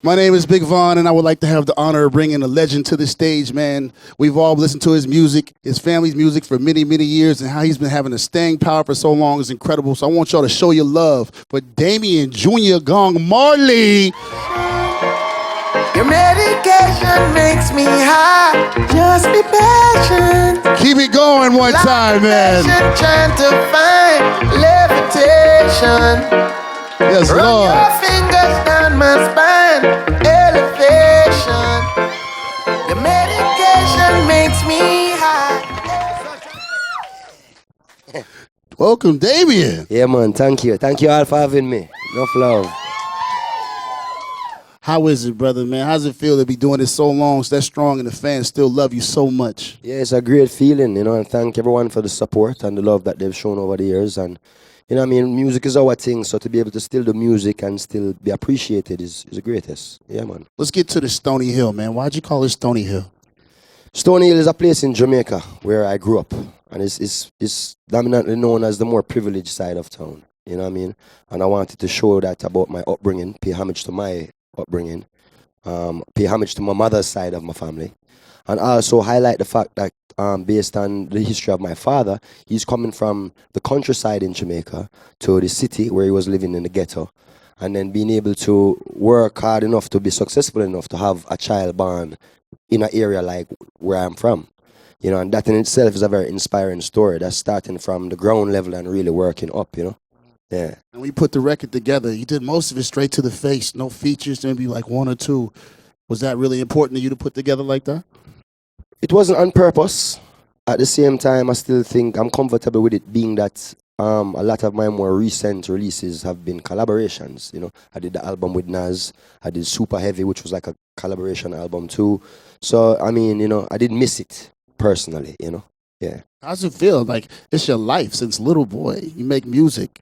My name is Big Von, and I would like to have the honor of bringing a legend to the stage, man. We've all listened to his music, his family's music for many, many years, and how he's been having a staying power for so long is incredible. So I want y'all to show your love for Damian Jr. Gong Marley. Your medication makes me high. Just be patient. Keep it going one time, man. Trying to find levitation. Yes, Run Lord. your fingers down my spine. Elevation. Your medication makes me high. Welcome, Damian. Yeah, man. Thank you. Thank you all for having me. Enough love. How is it, brother, man? How does it feel to be doing this so long, so that strong, and the fans still love you so much? Yeah, it's a great feeling, and thank everyone for the support and the love that they've shown over the years. And, music is our thing, so to be able to still do music and still be appreciated is the greatest. Yeah, man. Let's get to the Stony Hill, man. Why'd you call it Stony Hill? Stony Hill is a place in Jamaica where I grew up, and it's dominantly known as the more privileged side of town. You know what I mean? And I wanted to show that about my upbringing, pay homage to my upbringing, pay homage to my mother's side of my family, and also highlight the fact that based on the history of my father, he's coming from the countryside in Jamaica to the city where he was living in the ghetto, and then being able to work hard enough to be successful enough to have a child born in an area like where I'm from. And that in itself is a very inspiring story. That's starting from the ground level and really working up, Yeah. And we put the record together. You did most of it straight to the face, no features, maybe like one or two. Was that really important to you to put together like that? It wasn't on purpose. At the same time, I still think I'm comfortable with it being that a lot of my more recent releases have been collaborations. I did the album with Nas. I did Super Heavy, which was like a collaboration album too. So, I didn't miss it personally, Yeah. How's it feel? Like, it's your life since little boy. You make music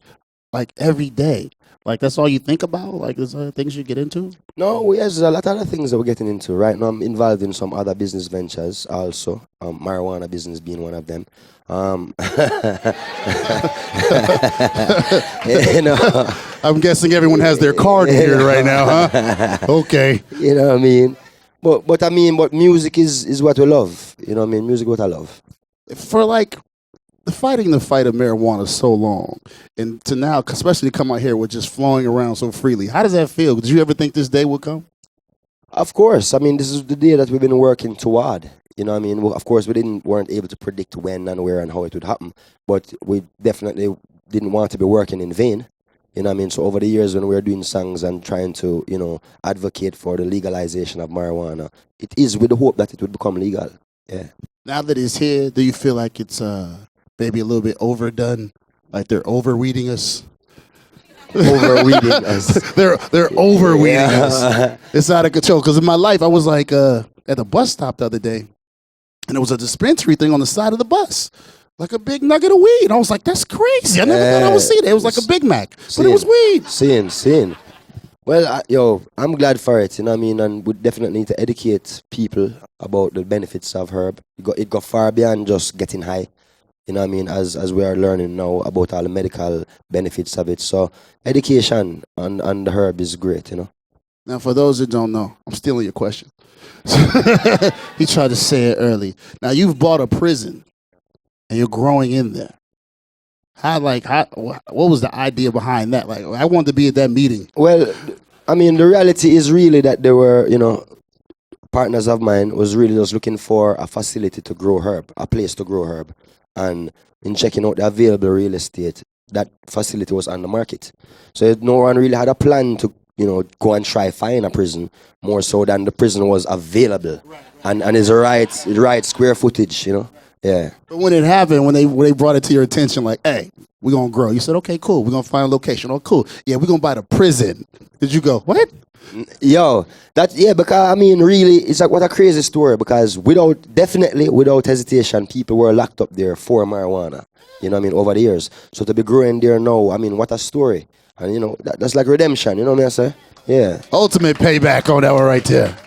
like every day. Like, that's all you think about? Like, there's other things you get into? No, yes, there's a lot of other things that we're getting into. Right now, I'm involved in some other business ventures also. Marijuana business being one of them. I'm guessing everyone has their card here right now, huh? Okay. You know what I mean? But music is what we love. Music is what I love. For like fighting the fight of marijuana so long, and to now, especially to come out here with just flowing around so freely, how does that feel? Did you ever think this day would come? Of course. This is the day that we've been working toward. Well, of course, we weren't able to predict when and where and how it would happen, but we definitely didn't want to be working in vain. So over the years when we were doing songs and trying to, advocate for the legalization of marijuana, it is with the hope that it would become legal. Yeah. Now that it's here, do you feel like it's maybe a little bit overdone? Like they're overweeding us? Overweeding us. They're overweeding us. It's out of control. Because in my life, I was like at the bus stop the other day, and there was a dispensary thing on the side of the bus. Like a big nugget of weed. I was like, that's crazy. I never thought I would see that. It was like a Big Mac, but it was weed. Seeing. Well, I'm glad for it, and we definitely need to educate people about the benefits of herb. It got far beyond just getting high, as we are learning now about all the medical benefits of it. So education on the herb is great, Now, for those who don't know, I'm stealing your question. He tried to say it early. Now, you've bought a prison, and you're growing in there. What was the idea behind that? Like, I wanted to be at that meeting. Well, the reality is really that there were, partners of mine was really just looking for a facility to grow herb, a place to grow herb. And in checking out the available real estate, that facility was on the market. So no one really had a plan to, go and try find a prison, more so than the prison was available. Right. And it's the right square footage, Yeah. But when it happened, when they brought it to your attention, like, hey, we're going to grow. You said, okay, cool. We're going to find a location. Oh, cool. Yeah, we're going to buy the prison. Did you go, what? Yo, because, really, it's like what a crazy story, because without hesitation, people were locked up there for marijuana, over the years. So to be growing there now, what a story. And, that's like redemption, you know what I say? Yeah. Ultimate payback on that one right there.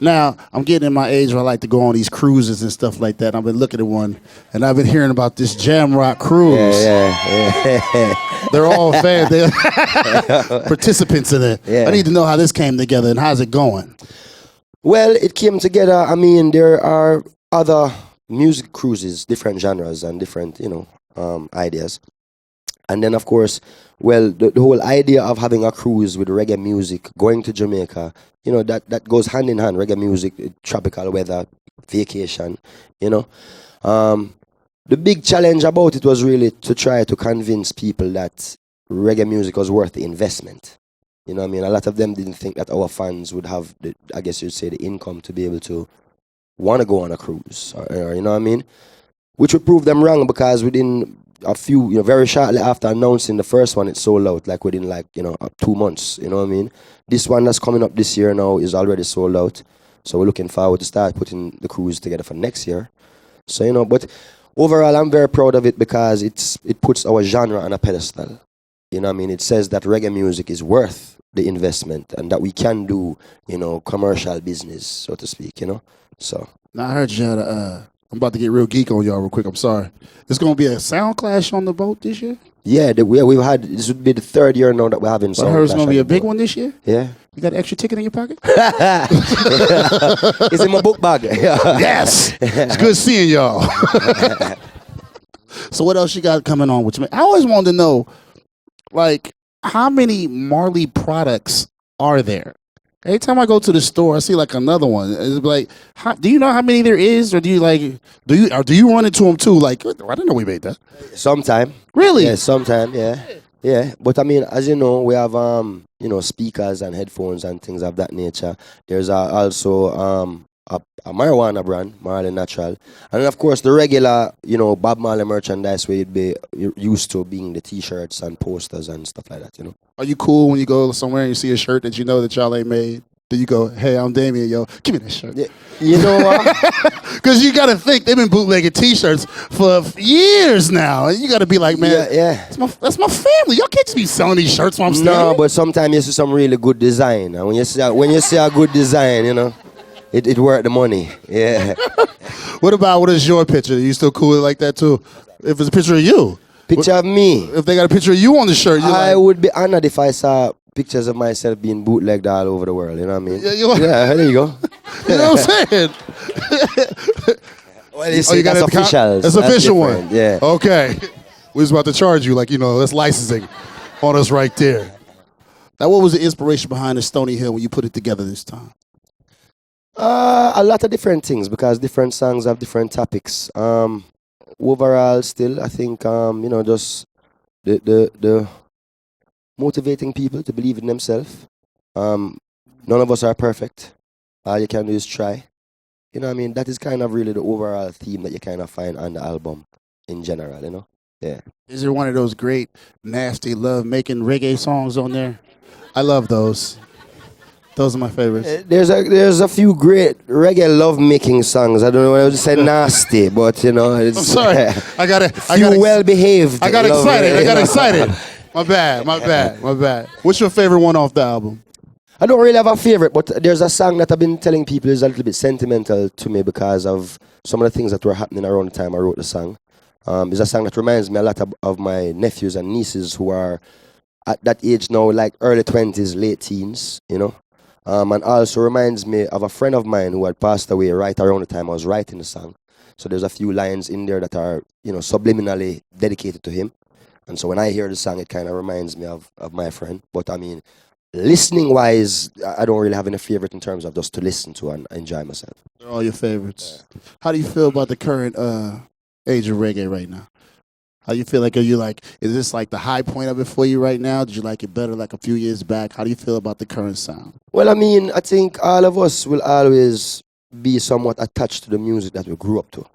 Now, I'm getting in my age where I like to go on these cruises and stuff like that. I've been looking at one, and I've been hearing about this Jamrock cruise. Yeah. They're all fans. They're participants in it. Yeah. I need to know how this came together and how's it going. Well, it came together. I mean, there are other music cruises, different genres and different, ideas. And then, of course, well, the whole idea of having a cruise with reggae music, going to Jamaica, that goes hand in hand. Reggae music, tropical weather, vacation, The big challenge about it was really to try to convince people that reggae music was worth the investment. You know what I mean? A lot of them didn't think that our fans would have, I guess you'd say, the income to be able to want to go on a cruise, or you know what I mean? Which would prove them wrong, because within a few, very shortly after announcing the first one, it sold out, like within 2 months, you know what I mean? This one that's coming up this year now is already sold out. So we're looking forward to start putting the cruise together for next year. So, but overall, I'm very proud of it because it puts our genre on a pedestal. You know what I mean? It says that reggae music is worth the investment and that we can do, commercial business, so to speak, So. Now, I heard you had I'm about to get real geek on y'all real quick. I'm sorry. There's going to be a sound clash on the boat this year? Yeah, we've had, this would be the third year now that we're having sound I heard it's going to be a big boat. one this year? Yeah. You got an extra ticket in your pocket? It's in my book bag. Yes. It's good seeing y'all. So what else you got coming on? I always wanted to know, how many Marley products are there? Every time I go to the store, I see another one. It's like, do you know how many there is, or do you do you run into them too? I didn't know we made that. Sometime. Really? Yeah, sometime. Yeah. Yeah, but I mean, as you know, we have speakers and headphones and things of that nature. There's also a marijuana brand, Marley Natural, and then of course the regular Bob Marley merchandise where you'd be used to, being the T-shirts and posters and stuff like that. Are you cool when you go somewhere and you see a shirt that you know that y'all ain't made? Do you go, hey, I'm Damian, yo, give me that shirt? Yeah. You know what? Because you got to think they've been bootlegging T-shirts for years now. And you got to be like, man, yeah. That's my family. Y'all can't just be selling these shirts while I'm standing. No, but sometimes you see some really good design. And when you see a good design, it worth the money. Yeah. What is your picture? Are you still cool with it like that too? If it's a picture of you. Picture of me. If they got a picture of you on the shirt, I would be honored if I saw pictures of myself being bootlegged all over the world. You know what I mean? Yeah, there you go. You know what I'm saying? Well, that's official. That's official one. Yeah. Okay. We was about to charge you, that's licensing on us right there. Now, what was the inspiration behind the Stony Hill when you put it together this time? A lot of different things, because different songs have different topics. Overall, still, I think, just the motivating people to believe in themselves. None of us are perfect. All you can do is try. You know what I mean? That is kind of really the overall theme that you kind of find on the album in general, Yeah. Is there one of those great, nasty, love-making reggae songs on there? I love those. Those are my favorites. There's a few great reggae love-making songs. I don't know, I would say nasty, but it's... I'm sorry. I got well-behaved. I got excited. My bad. What's your favorite one off the album? I don't really have a favorite, but there's a song that I've been telling people is a little bit sentimental to me because of some of the things that were happening around the time I wrote the song. It's a song that reminds me a lot of my nephews and nieces who are at that age now, like early 20s, late teens, and also reminds me of a friend of mine who had passed away right around the time I was writing the song. So there's a few lines in there that are, subliminally dedicated to him. And so when I hear the song, it kind of reminds me of my friend. But I mean, listening-wise, I don't really have any favorite in terms of just to listen to and enjoy myself. They're all your favorites. How do you feel about the current age of reggae right now? How do you feel is this the high point of it for you right now? Did you like it better a few years back? How do you feel about the current sound? Well, I mean, I think all of us will always be somewhat attached to the music that we grew up to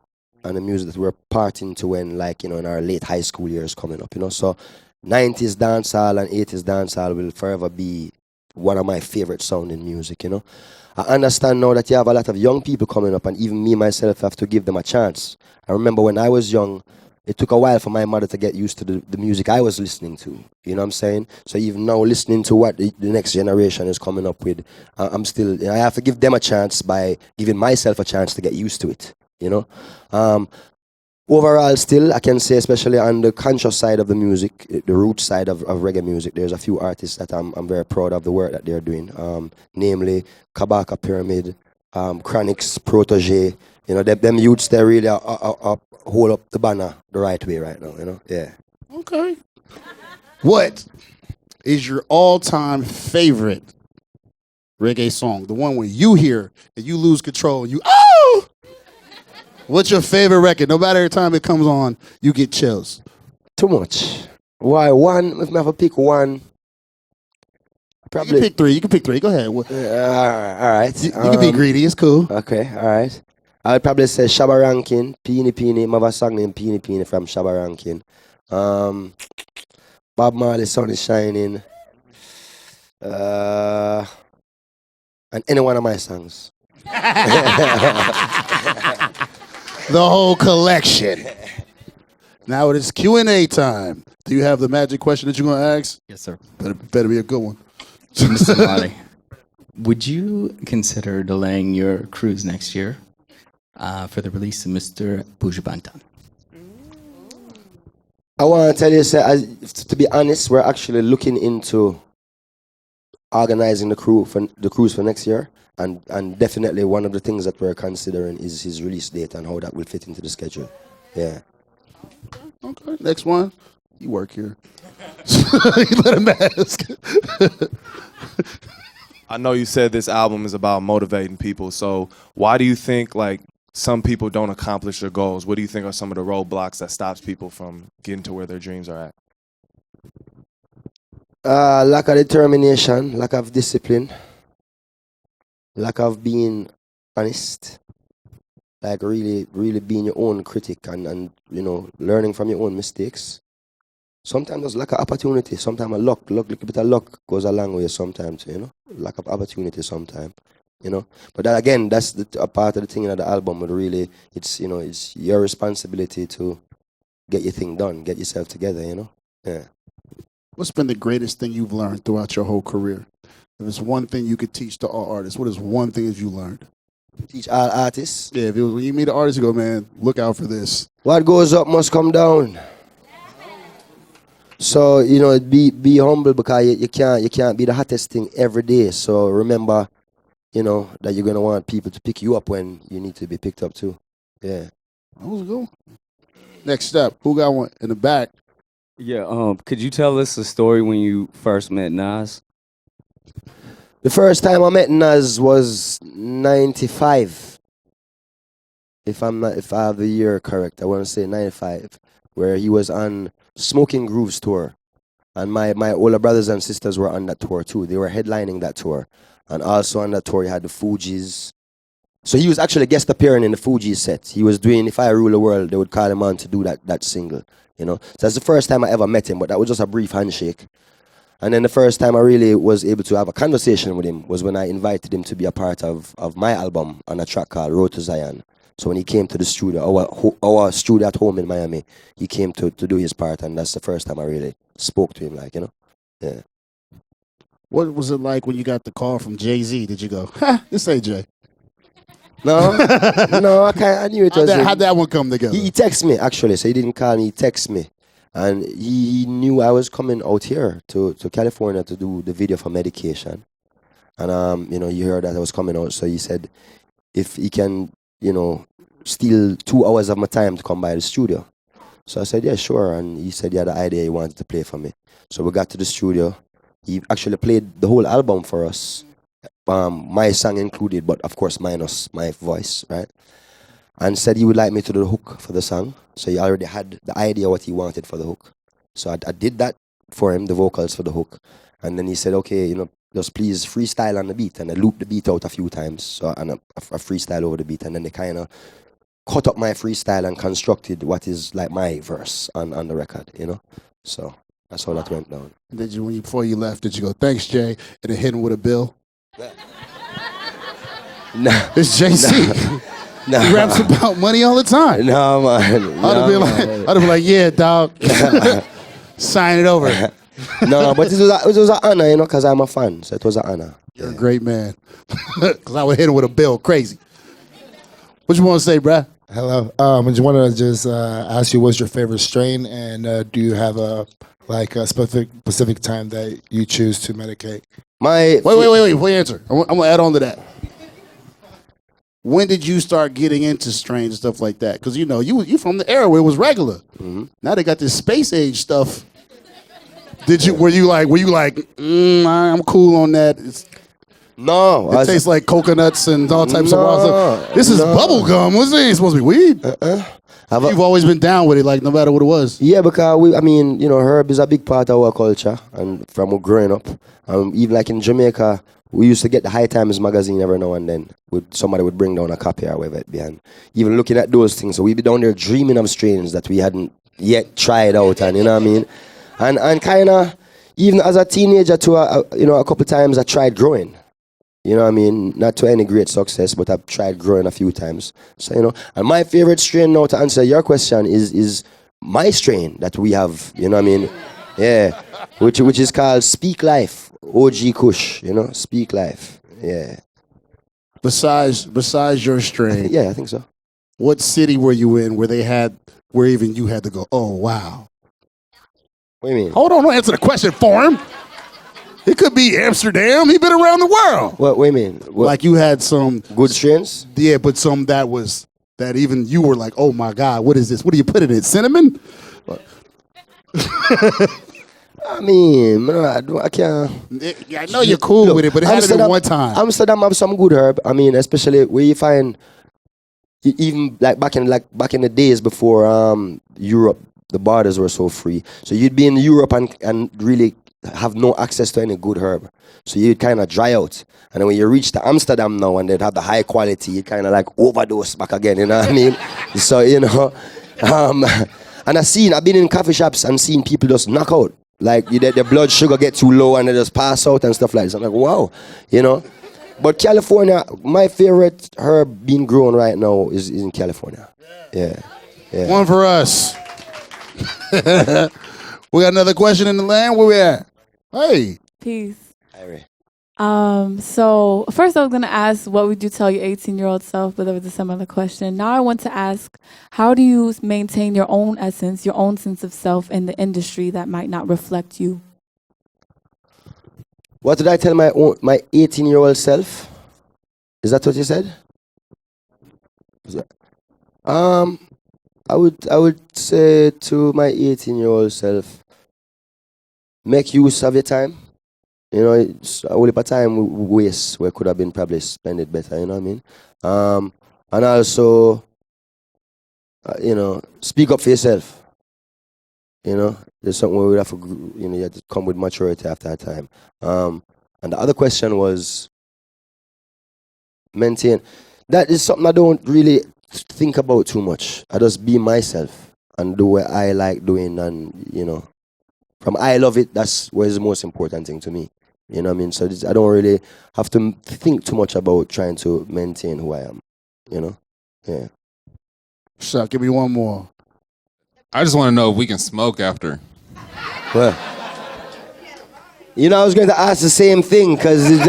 and the music that we're partying to when, in our late high school years coming up, So 90s dancehall and 80s dancehall will forever be one of my favorite sounding music, I understand now that you have a lot of young people coming up, and even me myself have to give them a chance. I remember when I was young, it took a while for my mother to get used to the music I was listening to. You know what I'm saying? So even now, listening to what the next generation is coming up with, I have to give them a chance by giving myself a chance to get used to it. You know? Overall, still, I can say, especially on the conscious side of the music, the root side of reggae music, there's a few artists that I'm very proud of the work that they're doing. Namely, Kabaka Pyramid, Chronix, Protege. You know, them youths, they really hold up the banner the right way right now, you know? Yeah. Okay. What is your all-time favorite reggae song? The one where you hear and you lose control and you, oh! What's your favorite record? No matter the time it comes on, you get chills. Too much. Why? One, if I have to pick one, probably. You can pick three. Go ahead. All right. You can be greedy. It's cool. Okay, all right. I would probably say Shabba Rankin, Peeny Peeny. I have a song named Peeny Peeny from Shabba Rankin. Bob Marley, Sun is Shining. And any one of my songs. The whole collection. Now it is Q&A time. Do you have the magic question that you're going to ask? Yes, sir. Better be a good one. Mr. Marley, would you consider delaying your cruise next year for the release of Mr. Bujubantan? I want to tell you, sir, to be honest, we're actually looking into organizing the cruise for next year. And definitely one of the things that we're considering is his release date and how that will fit into the schedule. Yeah. Okay, next one. You work here. You let him ask. I know you said this album is about motivating people, so why do you think like some people don't accomplish their goals? What do you think are some of the roadblocks that stops people from getting to where their dreams are at? Lack of determination, lack of discipline. Lack of being honest, like really, really being your own critic and you know, learning from your own mistakes. Sometimes there's lack of opportunity. Sometimes a little bit of luck goes a long way. Sometimes, you know, lack of opportunity. Sometimes, you know. But that, again, that's a part of the thing in the album. But really, it's your responsibility to get your thing done, get yourself together. You know, yeah. What's been the greatest thing you've learned throughout your whole career? If it's one thing you could teach to all artists, what is one thing that you learned? Teach all artists. Yeah, if it was, when you meet an artist, you go, man, look out for this. What goes up must come down. So, you know, be humble because you can't be the hottest thing every day. So remember, you know, that you're gonna want people to pick you up when you need to be picked up too. Yeah. That was a good one. Next step. Who got one in the back? Yeah, could you tell us a story when you first met Nas? The first time I met Nas was 95. If I have the year correct, I want to say 95, where he was on Smoking Grooves tour. And my older brothers and sisters were on that tour too. They were headlining that tour. And also on that tour, he had the Fugees. So he was actually guest appearing in the Fugees set. He was doing If I Rule the World, they would call him on to do that single. You know, so that's the first time I ever met him, but that was just a brief handshake. And then the first time I really was able to have a conversation with him was when I invited him to be a part of my album on a track called Road to Zion. So when he came to the studio, our studio at home in Miami, he came to do his part, and that's the first time I really spoke to him, like, you know. Yeah. What was it like when you got the call from Jay-Z? Did you go, ha, this ain't Jay? No, no, I knew it was him. How'd that one come together? He texted me, actually, so he didn't call me, he texted me. And he knew I was coming out here to California to do the video for Medication. And, you know, he heard that I was coming out, so he said if he can, you know, steal 2 hours of my time to come by the studio. So I said, yeah, sure. And he said he had the idea he wanted to play for me. So we got to the studio. He actually played the whole album for us. My song included, but of course minus my voice, right? And said he would like me to do the hook for the song. So he already had the idea what he wanted for the hook. So I did that for him, the vocals for the hook. And then he said, okay, you know, just please freestyle on the beat. And I looped the beat out a few times. So and I freestyle over the beat. And then they kind of cut up my freestyle and constructed what is like my verse on the record, you know? So that's how that went down. And did you, before you left, did you go, thanks, Jay, and then hit him with a bill? Nah. It's JC. Nah. He raps about money all the time. No, man. I'd have been like, yeah, dog. Sign it over. No, but it was an honor, you know, because I'm a fan, so it was an honor. You're a great man. Because I would hit him with a bill, crazy. What you want to say, bruh? Hello. I just wanted to ask you, what's your favorite strain, and do you have a specific time that you choose to medicate? Wait. Before you answer, I'm gonna add on to that. When did you start getting into strains and stuff like that? Because you know you from the era where it was regular. Mm-hmm. Now they got this space age stuff. Were you like I'm cool on that? No. It tastes like coconuts and all types of wild stuff. This is bubble gum. What's it? It's supposed to be weed. You've always been down with it, like no matter what it was. Yeah, because herb is a big part of our culture, and from growing up, even like in Jamaica, we used to get the High Times magazine every now and then. Somebody would bring down a copy or whatever it be, and even looking at those things, so we'd be down there dreaming of strains that we hadn't yet tried out, and you know what I mean, and kind of even as a teenager too, a couple times I tried growing. You know what I mean? Not to any great success, but I've tried growing a few times. So, and my favorite strain now, to answer your question, is my strain that we have, you know what I mean? Yeah. Which is called Speak Life, OG Kush, Speak Life. Yeah. Besides your strain. Yeah, I think so. What city were you in where even you had to go, oh, wow? What do you mean? Hold on, don't answer the question for him. It could be Amsterdam. He been around the world. What do you mean? Like you had some good strains? Yeah, but some that even you were like, oh my God, what is this? What do you put in it? Cinnamon? I mean, I can't. I know you're cool with it, but it had to be one time. Amsterdam have some good herb. I mean, especially where you find, even like back in the days before Europe, the borders were so free. So you'd be in Europe and really have no access to any good herb. So you'd kind of dry out. And then when you reach to Amsterdam now and they'd have the high quality, you kind of like overdose back again, you know what I mean? So, and I've been in coffee shops and seen people just knock out. Like their blood sugar get too low and they just pass out and stuff like that. I'm like, wow, But California, my favorite herb being grown right now is in California. Yeah. One for us. We got another question in the land. Where we at? Hey. Peace. Hi. So first I was gonna ask, what would you tell your 18-year-old self? But there was a similar question. Now I want to ask, how do you maintain your own essence, your own sense of self in the industry that might not reflect you? What did I tell my 18-year-old self? Is that what you said? I would say to my 18-year-old self, make use of your time. It's a whole heap of time we waste where could have been probably spend it better, you know what I mean? And also, speak up for yourself. There's something where we have to, you have to come with maturity after that time. And the other question was maintain. That is something I don't really think about too much. I just be myself and do what I like doing, and from I love it, that's what is the most important thing to me. You know what I mean? So I don't really have to think too much about trying to maintain who I am. Yeah. So give me one more. I just want to know if we can smoke after. Well, I was going to ask the same thing because it's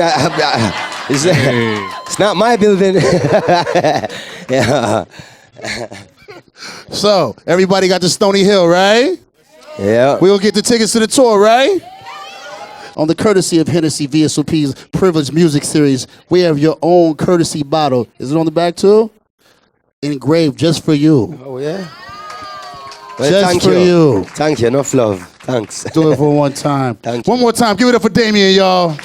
not my building. Yeah. So everybody got to Stony Hill, right? Yeah. We'll get the tickets to the tour, right? On the courtesy of Hennessy VSOP's Privileged Music Series, we have your own courtesy bottle. Is it on the back too? Engraved just for you. Oh, yeah? Well, just for you. Thank you. Enough love. Thanks. Do it for one time. Thank you. One more time. Give it up for Damian, y'all.